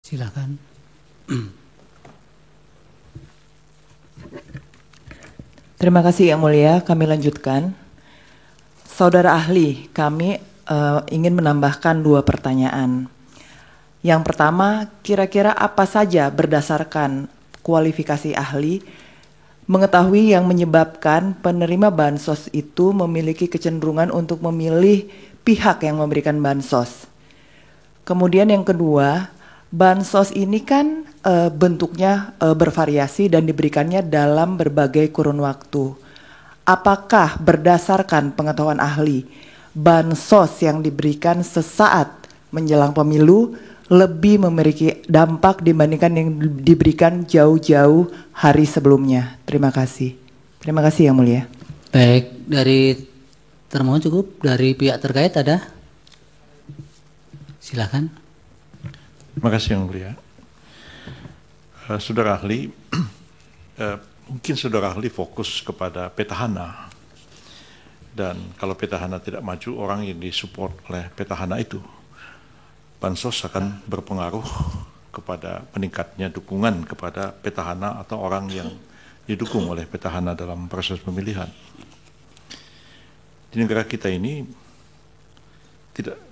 Silakan. Terima kasih Yang Mulia, kami lanjutkan. Saudara ahli, kami ingin menambahkan 2 pertanyaan. Yang pertama, kira-kira apa saja berdasarkan kualifikasi ahli mengetahui yang menyebabkan penerima bansos itu memiliki kecenderungan untuk memilih pihak yang memberikan bansos. Kemudian yang kedua, bansos ini kan bentuknya bervariasi dan diberikannya dalam berbagai kurun waktu. Apakah berdasarkan pengetahuan ahli, bansos yang diberikan sesaat menjelang pemilu lebih memiliki dampak dibandingkan yang diberikan jauh-jauh hari sebelumnya? Terima kasih. Terima kasih Yang Mulia. Baik, dari termohon cukup, dari pihak terkait ada? Silakan. Terima kasih Yang Mulia. Saudara ahli, mungkin saudara ahli fokus kepada petahana. Dan kalau petahana tidak maju, orang yang disupport oleh petahana itu, bansos akan berpengaruh kepada meningkatnya dukungan kepada petahana atau orang yang didukung oleh petahana dalam proses pemilihan. Di negara kita ini,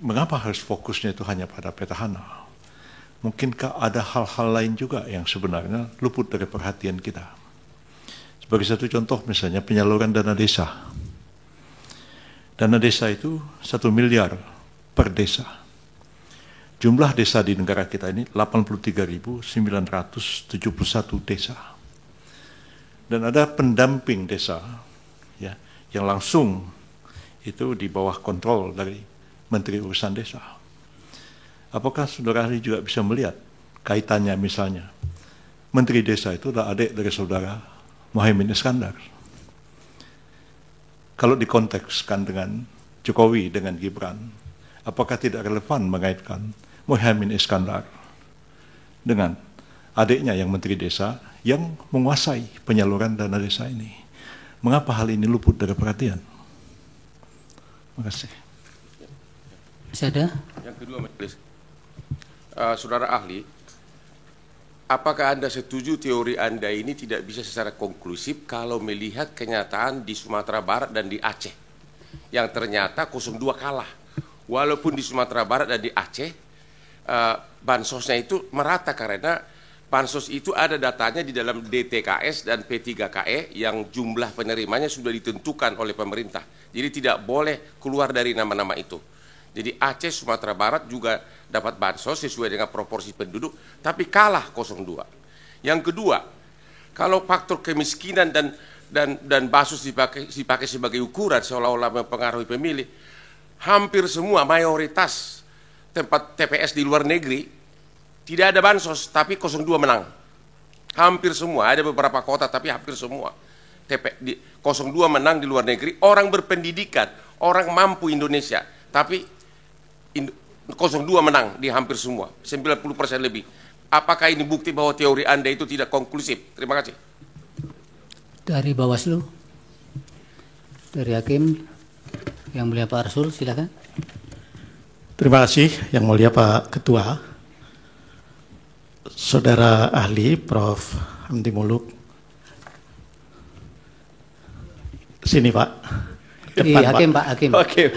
mengapa harus fokusnya itu hanya pada petahana? Mungkinkah ada hal-hal lain juga yang sebenarnya luput dari perhatian kita? Sebagai satu contoh misalnya penyaluran dana desa. Dana desa itu 1 miliar per desa. Jumlah desa di negara kita ini 83.971 desa. Dan ada pendamping desa ya, yang langsung itu di bawah kontrol dari Menteri Urusan Desa. Apakah saudara ahli juga bisa melihat kaitannya misalnya Menteri Desa itu adalah adik dari saudara Muhaimin Iskandar. Kalau dikontekskan dengan Jokowi dengan Gibran, apakah tidak relevan mengaitkan Muhaimin Iskandar dengan adiknya yang Menteri Desa yang menguasai penyaluran dana desa ini? Mengapa hal ini luput dari perhatian? Terima kasih. Masih ada? Yang kedua, Majelis. Saudara ahli, apakah Anda setuju teori Anda ini tidak bisa secara konklusif kalau melihat kenyataan di Sumatera Barat dan di Aceh, yang ternyata 02 kalah, walaupun di Sumatera Barat dan di Aceh bansosnya itu merata karena bansos itu ada datanya di dalam DTKS dan P3KE yang jumlah penerimanya sudah ditentukan oleh pemerintah, jadi tidak boleh keluar dari nama-nama itu. Jadi Aceh, Sumatera Barat juga dapat bansos sesuai dengan proporsi penduduk, tapi kalah 02. Yang kedua, kalau faktor kemiskinan dan bansos dipakai sebagai ukuran seolah-olah mempengaruhi pemilih, hampir semua mayoritas tempat TPS di luar negeri tidak ada bansos, tapi 02 menang. Hampir semua, ada beberapa kota tapi hampir semua. 02 menang di luar negeri, orang berpendidikan, orang mampu Indonesia, tapi 02 menang di hampir semua, 90% lebih. Apakah ini bukti bahwa teori Anda itu tidak konklusif? Terima kasih. Dari Bawaslu, dari Hakim, Yang Mulia Pak Arsul, silakan. Terima kasih Yang Mulia Pak Ketua. Saudara ahli Prof. Hamdi Muluk. Sini Pak. Depan, Hakim Pak, Hakim. Oke.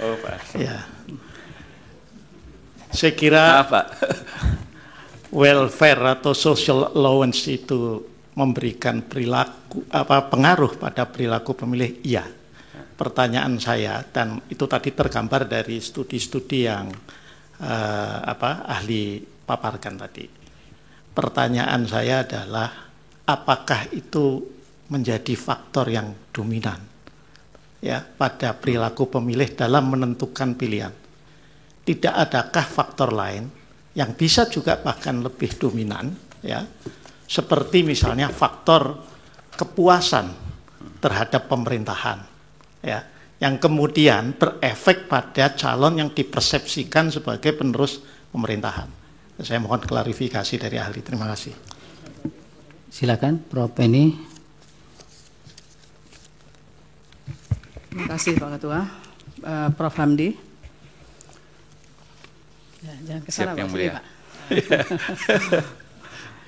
Oh, Pak. Ya. Saya kira welfare atau social allowance itu memberikan pengaruh pada perilaku pemilih. Iya. Pertanyaan saya, dan itu tadi tergambar dari studi-studi yang ahli paparkan tadi. Pertanyaan saya adalah, apakah itu menjadi faktor yang dominan ya pada perilaku pemilih dalam menentukan pilihan? Tidak adakah faktor lain yang bisa juga bahkan lebih dominan ya, seperti misalnya faktor kepuasan terhadap pemerintahan ya, yang kemudian berefek pada calon yang dipersepsikan sebagai penerus pemerintahan? Saya mohon klarifikasi dari ahli. Terima kasih. Silakan Prof. Penny. Terima kasih Pak Ketua. Prof. Hamdi. Ya, jangan kesana Pak. Pak.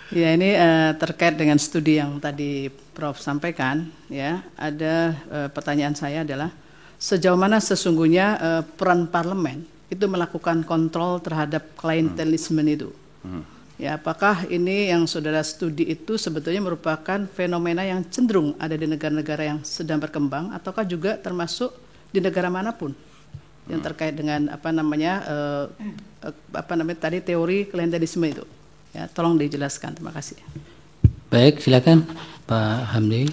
Ya, ini terkait dengan studi yang tadi Prof sampaikan, ya. Ada pertanyaan saya adalah sejauh mana sesungguhnya peran parlemen itu melakukan kontrol terhadap klientelisme itu. Ya, apakah ini yang saudara studi itu sebetulnya merupakan fenomena yang cenderung ada di negara-negara yang sedang berkembang, ataukah juga termasuk di negara manapun yang terkait dengan apa namanya tadi teori klientelisme itu? Ya, tolong dijelaskan. Terima kasih. Baik, silakan Pak Hamdi,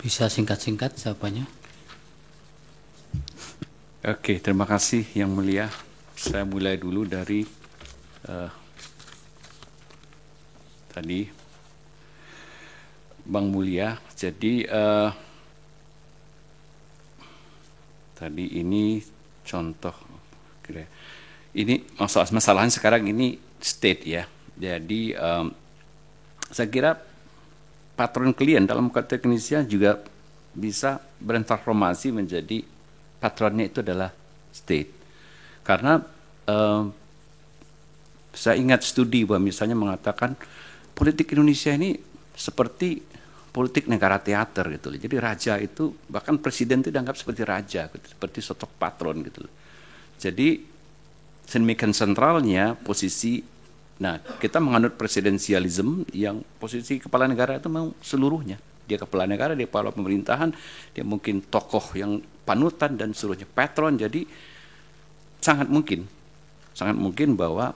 bisa singkat-singkat jawabannya. Oke, terima kasih Yang Mulia. Saya mulai dulu dari tadi Bang Mulia. Jadi tadi ini contoh, ini masalahnya sekarang ini state ya. Jadi saya kira patron klien dalam konteks Indonesia juga bisa bertransformasi menjadi patronnya itu adalah state. Karena saya ingat studi bahwa misalnya mengatakan politik Indonesia ini seperti politik negara teater gitu. Jadi raja itu, bahkan presiden itu dianggap seperti raja, gitu, seperti sosok patron gitu. Jadi sedemikian sentralnya posisi. Nah, kita menganut presidensialisme yang posisi kepala negara itu memang seluruhnya. Dia kepala negara, dia kepala pemerintahan, dia mungkin tokoh yang panutan dan seluruhnya patron. Jadi sangat mungkin bahwa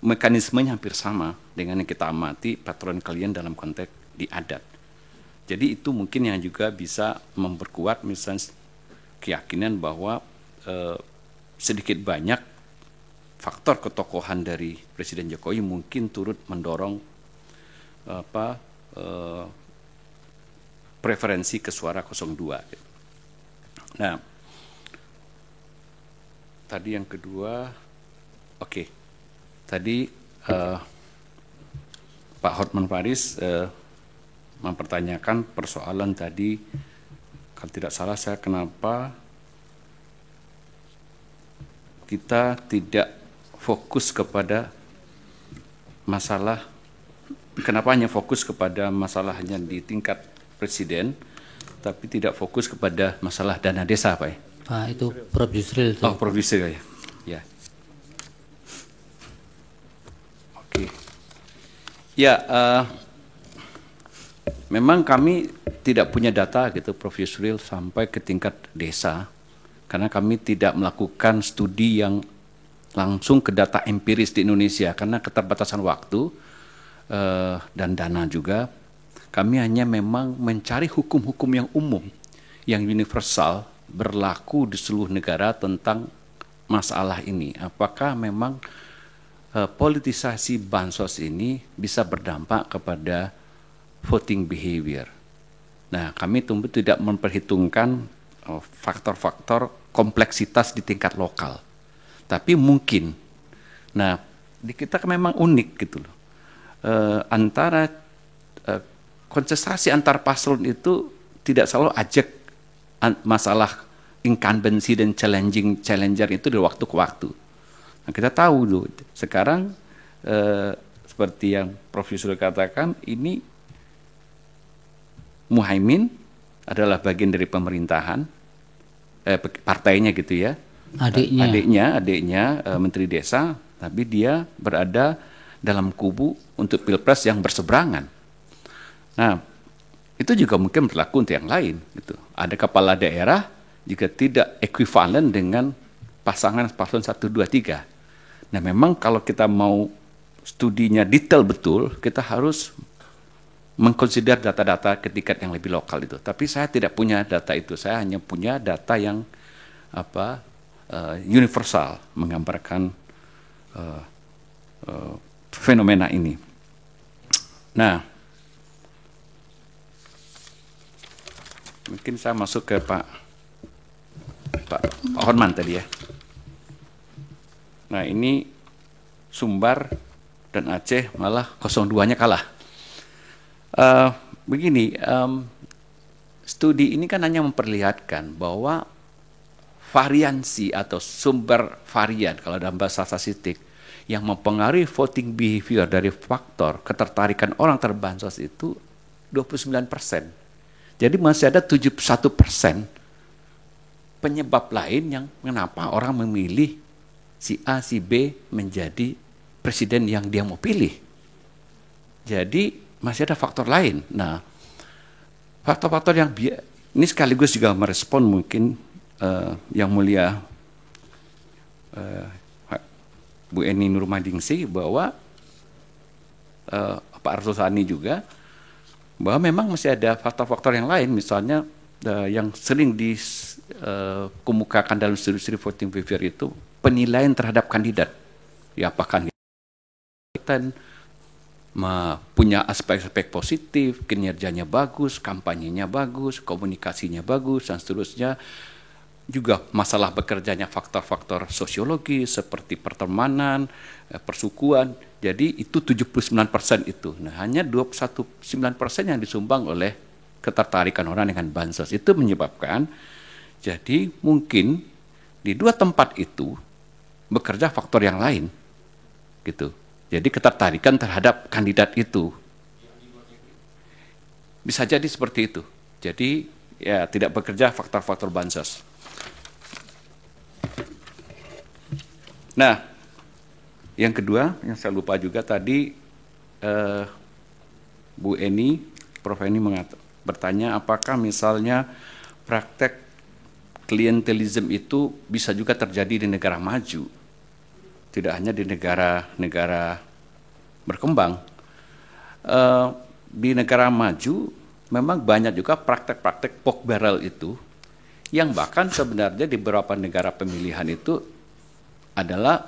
mekanismenya hampir sama dengan yang kita amati patron kalian dalam konteks di adat. Jadi itu mungkin yang juga bisa memperkuat misalnya keyakinan bahwa sedikit banyak faktor ketokohan dari Presiden Jokowi mungkin turut mendorong preferensi ke suara 02. Nah, tadi yang kedua, tadi Pak Hotman Paris mempertanyakan persoalan tadi, kalau tidak salah saya kenapa kita tidak fokus kepada masalah, kenapa hanya fokus kepada masalahnya di tingkat presiden, tapi tidak fokus kepada masalah dana desa, Pak? Pak, itu Prof Yusril. Oh, Prof Yusril ya. Oke. Ya, memang kami tidak punya data gitu, Prof Yusril, sampai ke tingkat desa, karena kami tidak melakukan studi yang langsung ke data empiris di Indonesia karena keterbatasan waktu dan dana juga. Kami hanya memang mencari hukum-hukum yang umum, yang universal, berlaku di seluruh negara tentang masalah ini. Apakah memang politisasi bansos ini bisa berdampak kepada voting behavior. Nah, kami tentu tidak memperhitungkan faktor-faktor kompleksitas di tingkat lokal. Tapi mungkin, nah di kita memang unik gitu loh, antara kontestasi antar paslon itu tidak selalu ajak masalah incumbency dan challenger itu dari waktu ke waktu. Nah, kita tahu loh, sekarang seperti yang Prof Yusril katakan, ini Muhaimin adalah bagian dari pemerintahan, partainya gitu ya. Adiknya Menteri Desa, tapi dia berada dalam kubu untuk pilpres yang berseberangan. Nah, itu juga mungkin berlaku untuk yang lain. Gitu. Ada kepala daerah juga tidak ekuivalen dengan pasangan paslon 1, 2, 3. Nah, memang kalau kita mau studinya detail betul, kita harus mengkonsider data-data ke tingkat yang lebih lokal itu. Tapi saya tidak punya data itu. Saya hanya punya data yang universal, menggambarkan fenomena ini. Nah, mungkin saya masuk ke Pak Horman tadi ya. Nah, ini Sumbar dan Aceh malah 02-nya kalah. Begini, studi ini kan hanya memperlihatkan bahwa variansi atau sumber varian, kalau dalam bahasa statistik, yang mempengaruhi voting behavior dari faktor ketertarikan orang terhadap bansos itu 29%. Jadi masih ada 71% penyebab lain yang kenapa orang memilih si A, si B menjadi presiden yang dia mau pilih. Jadi masih ada faktor lain. Nah, faktor-faktor yang ini sekaligus juga merespon mungkin yang mulia Bu Eni Nurmadingsi bahwa Pak Arsul Sani juga bahwa memang masih ada faktor-faktor yang lain, misalnya yang sering dikemukakan dalam studi-studi voting behavior itu penilaian terhadap kandidat. Ya, apakah kandidat punya aspek-aspek positif, kinerjanya bagus, kampanyenya bagus, komunikasinya bagus, dan seterusnya. Juga masalah bekerjanya faktor-faktor sosiologi seperti pertemanan, persukuan. Jadi itu 79% itu. Nah, hanya 21,9% yang disumbang oleh ketertarikan orang dengan bansos. Itu menyebabkan jadi mungkin di dua tempat itu bekerja faktor yang lain. Gitu. Jadi ketertarikan terhadap kandidat itu. Bisa jadi seperti itu. Jadi ya tidak bekerja faktor-faktor bansos. Nah, yang kedua yang saya lupa juga tadi Bu Eni, Prof. Eni bertanya apakah misalnya praktek klientelisme itu bisa juga terjadi di negara maju, tidak hanya di negara-negara berkembang. Di negara maju memang banyak juga praktek-praktek pork barrel itu, yang bahkan sebenarnya di beberapa negara pemilihan itu adalah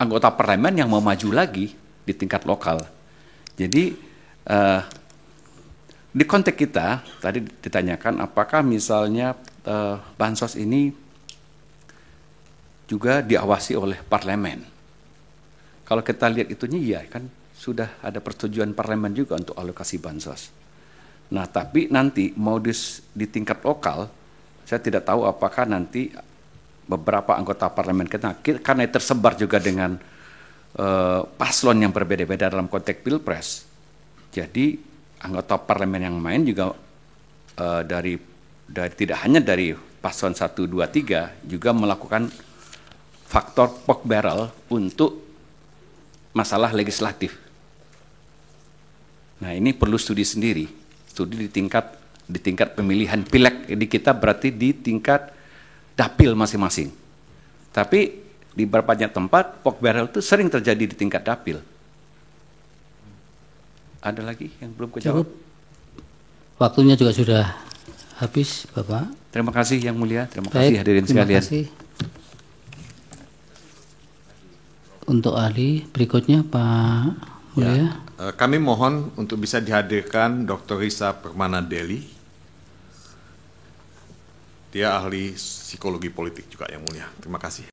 anggota parlemen yang mau maju lagi di tingkat lokal. Jadi di konteks kita tadi ditanyakan apakah misalnya bansos ini juga diawasi oleh parlemen. Kalau kita lihat itunya iya kan sudah ada persetujuan parlemen juga untuk alokasi bansos. Nah, tapi nanti mau di tingkat lokal saya tidak tahu apakah nanti beberapa anggota parlemen kita karena tersebar juga dengan paslon yang berbeda-beda dalam konteks pilpres. Jadi anggota parlemen yang main juga dari tidak hanya dari paslon 1, 2, 3 juga melakukan faktor pork barrel untuk masalah legislatif. Nah, ini perlu studi sendiri, studi di tingkat pemilihan pileg di kita berarti di tingkat dapil masing-masing. Tapi di beberapa tempat pork barrel itu sering terjadi di tingkat dapil. Ada lagi yang belum kejawab? Cukup. Waktunya juga sudah habis, Bapak. Terima kasih Yang Mulia, terima Baik, kasih hadirin sekalian. Terima kasih. Untuk ahli berikutnya Pak Mulia. Ya, kami mohon untuk bisa dihadirkan Dr. Risa Permana Deli. Dia ahli psikologi politik juga Yang Mulia. Terima kasih.